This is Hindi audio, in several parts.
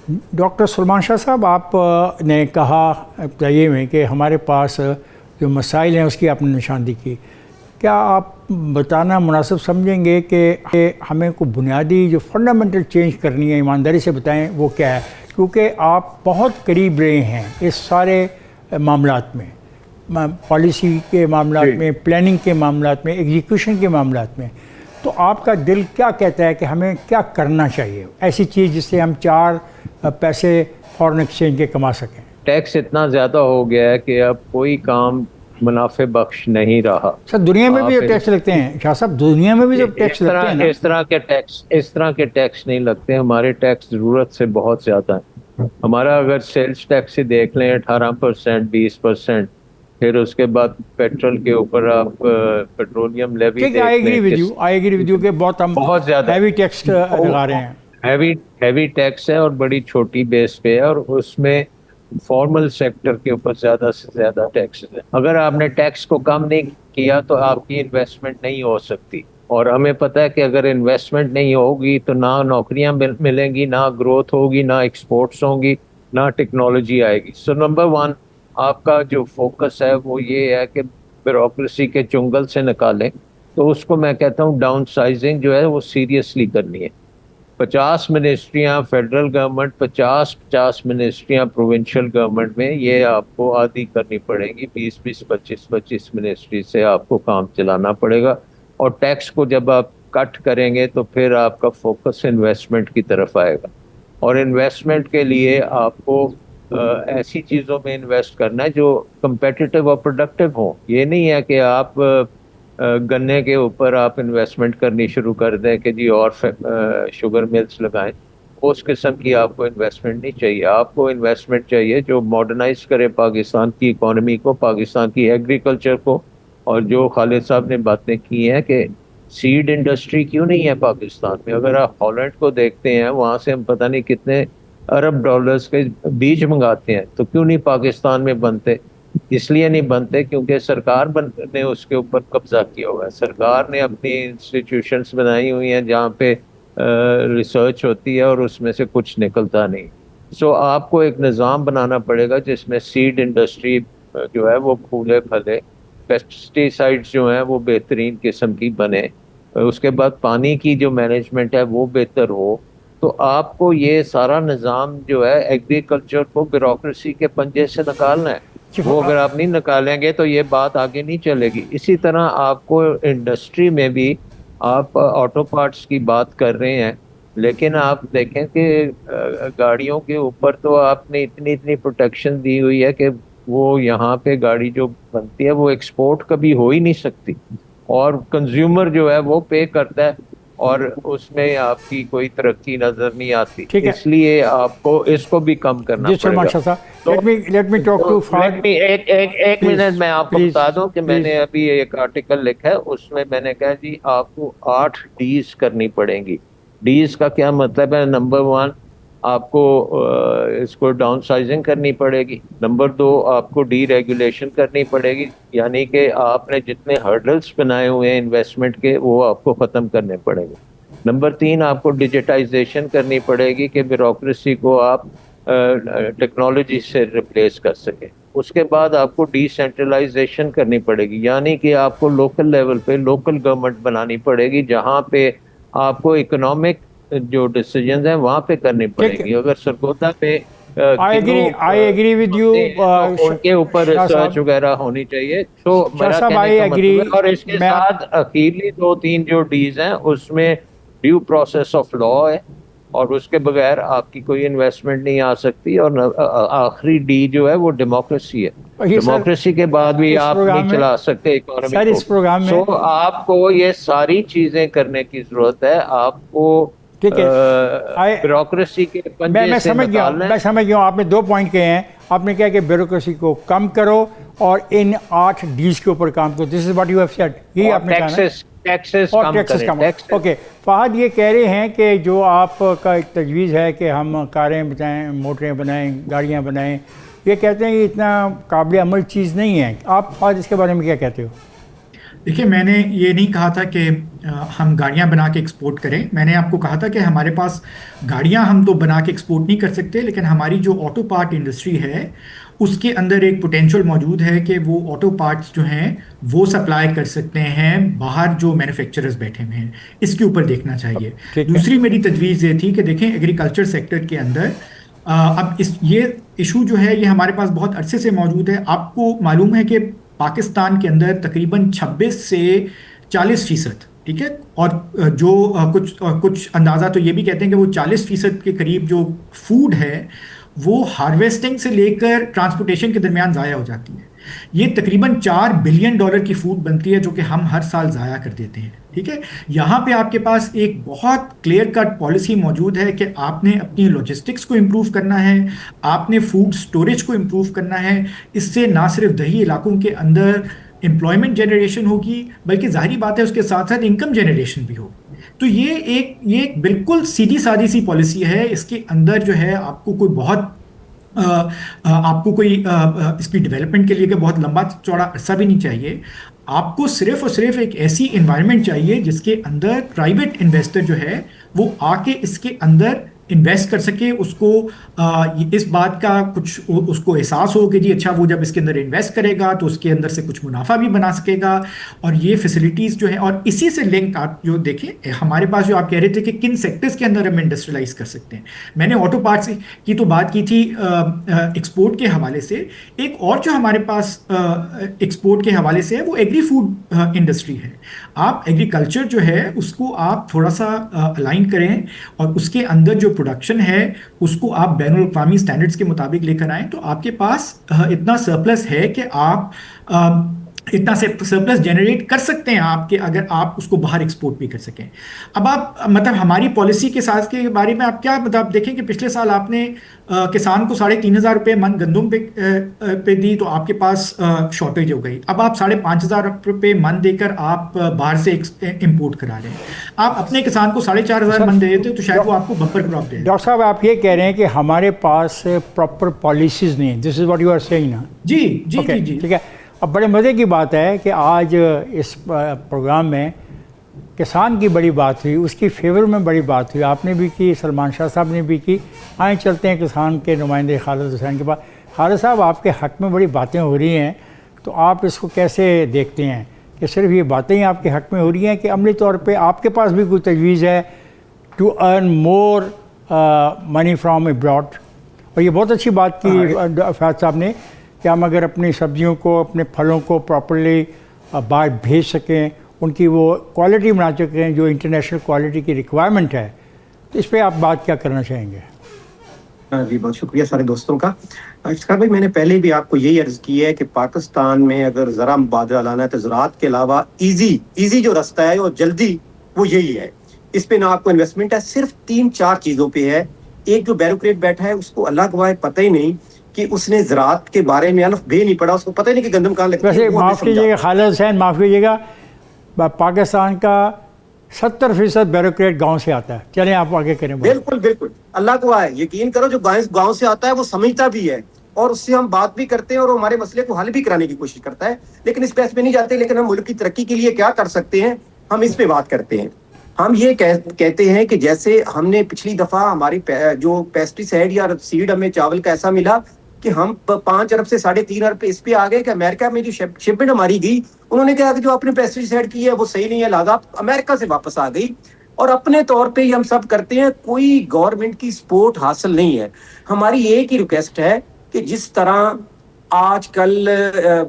डॉक्टर सलमान शाह साहब, आप ने कहा इब्तदाई में कि हमारे पास जो मसाइल हैं उसकी आपने निशानदेही की। क्या आप बताना मुनासिब समझेंगे कि हमें को बुनियादी जो फंडामेंटल चेंज करनी है, ईमानदारी से बताएं वो क्या है? क्योंकि आप बहुत करीब रहे हैं इस सारे मामलात में, पॉलिसी के मामलात में, प्लानिंग के मामलात में, एग्जीक्यूशन के मामलात में। तो आपका दिल क्या कहता है कि हमें क्या करना चाहिए, ऐसी चीज़ जिससे हम 4 पैसे फॉरेन एक्सचेंज के कमा सकें? टैक्स इतना ज़्यादा हो गया है कि अब कोई काम मुनाफे बख्श नहीं रहा। सर दुनिया में भी जो टैक्स लगते हैं शाह साहब, दुनिया में भी जो टैक्स लगते हैं ना, इस तरह के टैक्स नहीं लगते। हमारे टैक्स ज़रूरत से बहुत ज़्यादा है। हमारा अगर सेल्स टैक्स ही देख लें 18%, 20%, फिर उसके बाद पेट्रोल के ऊपर आप पेट्रोलियम लेवी देख लें। आई एग्री विद यू कि बहुत ज़्यादा हैवी टैक्स लगा रहे हैं। हैवी टैक्स है और बड़ी छोटी बेस पे है, और उसमें फॉर्मल सेक्टर के ऊपर ज़्यादा से ज़्यादा टैक्स है। अगर आपने टैक्स को कम नहीं किया तो आपकी इन्वेस्टमेंट नहीं हो सकती, और हमें पता है कि अगर इन्वेस्टमेंट नहीं होगी तो ना नौकरियां मिलेंगी, ना ग्रोथ होगी, ना एक्सपोर्ट्स होंगी, ना टेक्नोलॉजी आएगी। सो नंबर 1 आपका जो फोकस है वो ये है कि ब्यूरोक्रेसी के चुंगल से निकालें। तो उसको मैं कहता हूँ डाउन साइजिंग जो है वो सीरियसली करनी है। 50 मिनिस्ट्रियाँ फेडरल गवर्नमेंट, 50 मिनिस्ट्रियाँ प्रोविंशियल गवर्नमेंट में, ये आपको आधी करनी पड़ेगी। 20-20, 25-25 मिनिस्ट्री से आपको काम चलाना पड़ेगा। और टैक्स को जब आप कट करेंगे तो फिर आपका फोकस इन्वेस्टमेंट की तरफ आएगा, और इन्वेस्टमेंट के लिए आपको ऐसी चीज़ों में इन्वेस्ट करना है जो कंपेटिटिव और प्रोडक्टिव हो। ये नहीं है कि आप गन्ने के ऊपर आप इन्वेस्टमेंट करनी शुरू कर दें कि जी और शुगर मिल्स लगाएं। उस किस्म की आपको इन्वेस्टमेंट नहीं चाहिए। आपको इन्वेस्टमेंट चाहिए जो मॉडर्नाइज करे पाकिस्तान की इकोनॉमी को, पाकिस्तान की एग्रीकल्चर को। और जो खालिद साहब ने बातें की हैं कि सीड इंडस्ट्री क्यों नहीं है पाकिस्तान में। अगर आप हॉलैंड को देखते हैं, वहाँ से हम पता नहीं कितने अरब डॉलर्स के बीज मंगाते हैं, तो क्यों नहीं पाकिस्तान में बनते? इसलिए नहीं बनते क्योंकि सरकार ने उसके ऊपर कब्जा किया हुआ है। सरकार ने अपनी इंस्टीट्यूशंस बनाई हुई हैं जहाँ पे रिसर्च होती है और उसमें से कुछ निकलता नहीं। सो आपको एक निज़ाम बनाना पड़ेगा जिसमें सीड इंडस्ट्री जो है वो फूले फले, पेस्टिसाइड्स जो हैं वो बेहतरीन किस्म की बने, उसके बाद पानी की जो मैनेजमेंट है वो बेहतर हो। तो आपको ये सारा निज़ाम जो है एग्रीकल्चर को ब्यूरोक्रेसी के पंजे से निकालना है। वो अगर आप नहीं निकालेंगे तो ये बात आगे नहीं चलेगी। इसी तरह आपको इंडस्ट्री में भी, आप ऑटो पार्ट्स की बात कर रहे हैं, लेकिन आप देखें कि गाड़ियों के ऊपर तो आपने इतनी इतनी प्रोटेक्शन दी हुई है कि वो यहाँ पे गाड़ी जो बनती है वो एक्सपोर्ट कभी हो ही नहीं सकती, और कंज्यूमर जो है वो पे करता है, और उसमें आपकी कोई तरक्की नजर नहीं आती। इसलिए आपको इसको भी कम करना पड़ेगा। Let me talk to Fahad. एक मिनट मैं आपको बता दूं कि मैंने अभी एक आर्टिकल लिखा है, उसमें मैंने कहा जी आपको 8 डीज करनी पड़ेंगी। डीज का क्या मतलब है? नंबर 1 आपको इसको डाउन साइजिंग करनी पड़ेगी। नंबर 2 आपको डी रेगुलेशन करनी पड़ेगी, यानी कि आपने जितने हर्डल्स बनाए हुए हैं इन्वेस्टमेंट के वो आपको ख़त्म करने पड़ेंगे। नंबर 3 आपको डिजिटाइजेशन करनी पड़ेगी कि ब्यूरोक्रेसी को आप टेक्नोलॉजी से रिप्लेस कर सकें। उसके बाद आपको डिसेंट्रलाइजेशन करनी पड़ेगी, यानी कि आपको लोकल लेवल पे लोकल गवर्नमेंट बनानी पड़ेगी जहाँ पे आपको इकोनॉमिक जो डिसीजंस हैं वहाँ पे करनी पड़ेगी। अगर सरगोदा पे आई एग्री विद यू, उनके ऊपर रिसर्च वगैरह होनी चाहिए। तो मेरा कहने का मतलब है, और इसके साथ अखीरली 2-3 जो डीज हैं उसमें ड्यू प्रोसेस ऑफ लॉ है, और उसके बगैर आपकी कोई इन्वेस्टमेंट नहीं आ सकती। और आखिरी डी जो है वो डेमोक्रेसी है। डेमोक्रेसी के बाद भी आप नहीं चला सकते इकोनॉमी को। सो आपको ये सारी चीजें करने की जरूरत है। आपको ब्यूरोक्रेसी के मैं समझ गया आपने 2 पॉइंट कहे हैं। आपने कहा कि ब्यूरोक्रेसी को कम करो और इन 8 डीज के ऊपर काम करो। This is what you have said. यही आपने कहा ना, टैक्सेस कम। ओके, फहद ये कह रहे हैं कि जो आपका एक तजवीज़ है कि हम कारें बनाएं, मोटरें बनाएं, गाड़ियाँ बनाएं, ये कहते हैं कि इतना काबिल अमल चीज़ नहीं है। आप फहद इसके बारे में क्या कहते हो? देखिए, मैंने ये नहीं कहा था कि हम गाड़ियां बना के एक्सपोर्ट करें। मैंने आपको कहा था कि हमारे पास गाड़ियां हम तो बना के एक्सपोर्ट नहीं कर सकते, लेकिन हमारी जो ऑटो पार्ट इंडस्ट्री है उसके अंदर एक पोटेंशियल मौजूद है कि वो ऑटो पार्ट्स जो हैं वो सप्लाई कर सकते हैं बाहर जो मैन्युफैक्चरर्स बैठे हुए हैं। इसके ऊपर देखना चाहिए। ठीक है। दूसरी मेरी तजवीज़ ये थी कि देखें, एग्रीकल्चर सेक्टर के अंदर अब ये इशू जो है ये हमारे पास बहुत अरसे से मौजूद है। आपको मालूम है कि पाकिस्तान के अंदर तकरीबन 26 से 40%, ठीक है, और कुछ अंदाज़ा तो ये भी कहते हैं कि वो 40% के करीब जो फूड है वो हार्वेस्टिंग से लेकर ट्रांसपोर्टेशन के दरमियान ज़ाया हो जाती है। ये तकरीबन $4 बिलियन की फूड बनती है जो कि हम हर साल ज़ाया कर देते हैं, ठीक है। यहाँ पे आपके पास एक बहुत क्लियर कट पॉलिसी मौजूद है कि आपने अपनी लॉजिस्टिक्स को इम्प्रूव करना है, आपने फूड स्टोरेज को इम्प्रूव करना है। इससे ना सिर्फ दही इलाकों के अंदर एम्प्लॉयमेंट जनरेशन होगी, बल्कि जाहिर बात है उसके साथ साथ इनकम जनरेशन भी होगी। तो ये एक बिल्कुल सीधी सादी सी पॉलिसी है। इसके अंदर जो है आपको कोई बहुत इसकी डेवलपमेंट के लिए कि बहुत लंबा चौड़ा अरसा भी नहीं चाहिए। आपको सिर्फ और सिर्फ एक ऐसी इन्वायरमेंट चाहिए जिसके अंदर प्राइवेट इन्वेस्टर जो है वो आके इसके अंदर इन्वेस्ट कर सके। उसको इस बात का कुछ उसको एहसास हो कि जी अच्छा, वो जब इसके अंदर इन्वेस्ट करेगा तो उसके अंदर से कुछ मुनाफा भी बना सकेगा। और ये फैसिलिटीज़ जो है, और इसी से लिंक आप जो देखें हमारे पास जो आप कह रहे थे कि किन सेक्टर्स के अंदर हम इंडस्ट्रियलाइज कर सकते हैं, मैंने ऑटो पार्ट्स की तो बात की थी एक्सपोर्ट के हवाले से। एक और जो हमारे पास एक्सपोर्ट के हवाले से है वो एग्री फूड इंडस्ट्री है। आप एग्रीकल्चर जो है उसको आप थोड़ा सा अलाइन करें और उसके अंदर जो प्रोडक्शन है उसको आप बैनुल अक़वामी स्टैंडर्ड्स के मुताबिक लेकर आएं, तो आपके पास इतना सरप्लस है कि आप इतना से सरप्लस जनरेट कर सकते हैं आपके, अगर आप उसको बाहर एक्सपोर्ट भी कर सकें। अब आप मतलब हमारी पॉलिसी के साथ के बारे में आप क्या मतलब देखें कि पिछले साल आपने किसान को 3,500 रुपये मन गंदम पे दी तो आपके पास शॉर्टेज हो गई। अब आप 5,500 रुपये मन देकर आप बाहर से इम्पोर्ट करा रहे हैं। आप अपने किसान को 4,500 मन दे देते तो शायद वो आपको बम्पर क्रॉप दे। डॉक्टर साहब, आप ये कह रहे हैं कि हमारे पास प्रॉपर पॉलिसीज़ नहीं है। This is what you are saying ना? जी जी okay, जी, ठीक है। अब बड़े मज़े की बात है कि आज इस प्रोग्राम में किसान की बड़ी बात हुई, उसकी फेवर में बड़ी बात हुई, आपने भी की, सलमान शाह साहब ने भी की। आए चलते हैं किसान के नुमाइंदे खालिद हुसैन के पास। खालिद साहब, आपके हक़ में बड़ी बातें हो रही हैं, तो आप इसको कैसे देखते हैं कि सिर्फ ये बातें ही आपके हक़ में हो रही हैं कि अमली तौर पे आपके पास भी कोई तजवीज़ है to earn more money from abroad? और ये बहुत अच्छी बात की फैज साहब ने कि हम अगर अपनी सब्जियों को, अपने फलों को प्रॉपर्ली बाहर भेज सकें, उनकी वो क्वालिटी बना सकें जो इंटरनेशनल क्वालिटी की रिक्वायरमेंट है, तो इस पर आप बात क्या करना चाहेंगे? जी, बहुत शुक्रिया सारे दोस्तों का। इफ्तिखार भाई, मैंने पहले भी आपको यही अर्ज़ की है कि पाकिस्तान में अगर ज़रा मुबादला लाना है तो ज़राअत के अलावा ईजी जो रास्ता है और जल्दी वो यही है। इस पे ना आपको इन्वेस्टमेंट है, सिर्फ 3-4 चीज़ों पे है। एक जो ब्यूरोक्रेट बैठा है उसको अल्लाह गवाह पता ही नहीं कि उसने ज़राअत के बारे में अलफ बे नहीं पढ़ा, उसको पता ही नहीं कि गंदम कहाँ लगती है। वैसे माफ़ कीजिएगा खालिद हुसैन, माफ़ कीजिएगा, पाकिस्तान का 70% ब्यूरोक्रेट गांव से आता है। चलें आप आगे करें। बिल्कुल बिल्कुल, अल्लाह को है, यकीन करो, जो गांव से आता है वो समझता भी है और उससे हम बात भी करते हैं और हमारे मसले को हल भी कराने की कोशिश करता है। लेकिन इस बहस में नहीं जाते, लेकिन हम मुल्क की तरक्की के लिए क्या कर सकते हैं हम इस पे बात करते हैं। हम ये कहते हैं कि जैसे हमने पिछली दफा हमारी जो पेस्टिसाइड या सीड हमें चावल का ऐसा मिला कि हम 5 अरब से 3.5 अरब इस पे आ गए कि अमेरिका में जो शिपमेंट हमारी गई, उन्होंने कहा कि जो आपने पेस्टिसाइड की है वो सही नहीं है, लिहाजा अमेरिका से वापस आ गई। और अपने तौर पे ही हम सब करते हैं, कोई गवर्नमेंट की सपोर्ट हासिल नहीं है। हमारी एक ही रिक्वेस्ट है कि जिस तरह आजकल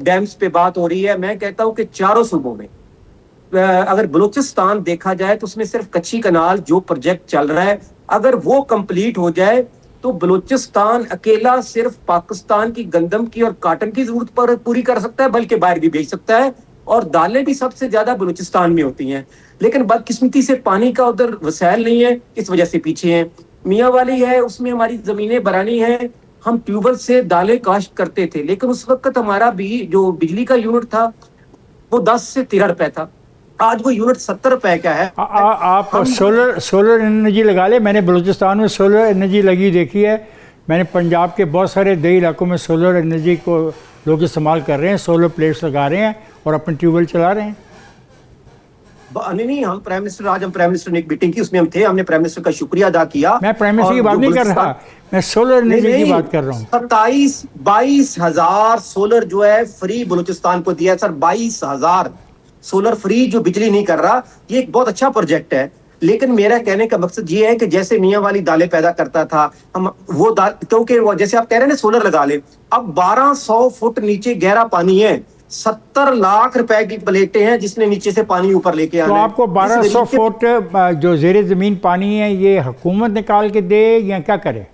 डैम्स पे बात हो रही है, मैं कहता हूँ कि चारों सूबों में, अगर बलूचिस्तान देखा जाए तो उसमें सिर्फ कच्ची कनाल जो प्रोजेक्ट चल रहा है, अगर वो कंप्लीट हो जाए तो बलूचिस्तान अकेला सिर्फ पाकिस्तान की गंदम की और काटन की जरूरत पर पूरी कर सकता है, बल्कि बाहर भी भेज सकता है। और दालें भी सबसे ज्यादा बलूचिस्तान में होती हैं, लेकिन बदकिस्मती से पानी का उधर वसाइल नहीं है, इस वजह से पीछे हैं। मियाँ वाली है, उसमें हमारी जमीनें बरानी है, हम ट्यूबवेल से दालें काश्त करते थे, लेकिन उस वक्त हमारा भी जो बिजली का यूनिट था वो 10 से 13 रुपए था, आज वो यूनिट 70 रुपए का है। आप सोलर एनर्जी लगा ले। मैंने बलूचिस्तान में सोलर एनर्जी लगी देखी है। मैंने पंजाब के बहुत सारे दही इलाकों में सोलर एनर्जी को लोग इस्तेमाल कर रहे हैं, सोलर प्लेट्स लगा रहे हैं और अपने ट्यूबवेल चला रहे हैं। नहीं, हम प्राइम मिनिस्टर, आज हम प्राइम मिनिस्टर ने एक मीटिंग की, उसमें हम थे, हमने प्राइम मिनिस्टर का शुक्रिया अदा किया। मैं प्राइम मिनिस्टर की और बात जो नहीं कर रहा, बलूचिस्तान, मैं सोलर एनर्जी की बात कर रहा हूँ। 22,000 सोलर जो है फ्री बलूचिस्तान को दिया है सर। 22,000 सोलर फ्री जो बिजली नहीं कर रहा, ये एक बहुत अच्छा प्रोजेक्ट है। लेकिन मेरा कहने का मकसद ये है कि जैसे मियां वाली दालें पैदा करता था, हम वो दाल, क्योंकि वो जैसे आप कह रहे हैं ना सोलर लगा ले, अब 1200 फुट नीचे गहरा पानी है, 70 लाख रुपए की प्लेटें हैं जिसने नीचे से पानी ऊपर लेके तो आना है। आपको इस 1200 गरीब के- फुट जो जेर ज़मीन पानी है, ये हुकूमत निकाल के दे या क्या करे?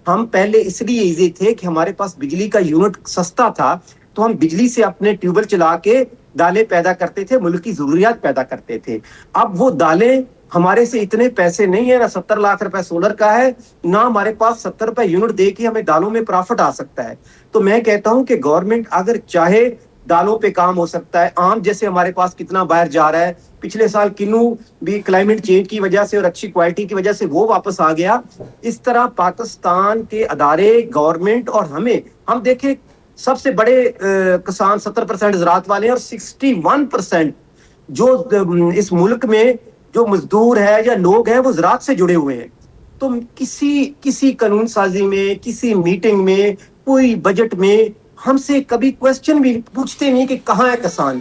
हम पहले इसलिए इजी थे कि हमारे पास बिजली का यूनिट सस्ता था, तो हम बिजली से अपने ट्यूबवेल चला के दालें पैदा करते थे, मुल्क की जरूरियात पैदा करते थे। अब वो दालें, हमारे से इतने पैसे नहीं है, ना 70 लाख रुपए सोलर का है, ना हमारे पास 70 रुपए यूनिट दे के हमें दालों में प्रॉफिट आ सकता है। तो मैं कहता हूं कि गवर्नमेंट अगर चाहे दालों पे काम हो सकता है। आम जैसे हमारे पास कितना बाहर जा रहा है, पिछले साल किन्नू भी क्लाइमेट चेंज की वजह से और अच्छी क्वालिटी की वजह से वो वापस आ गया। इस तरह पाकिस्तान के अदारे, गवर्नमेंट और हम देखें, सबसे बड़े किसान 70% ज़राअत वाले हैं और 61% जो इस मुल्क में जो मजदूर है या लोग हैं वो ज़राअत से जुड़े हुए हैं। तो किसी कानून साजी में, किसी मीटिंग में, कोई बजट में हमसे कभी क्वेश्चन भी पूछते नहीं कि कहाँ है किसान।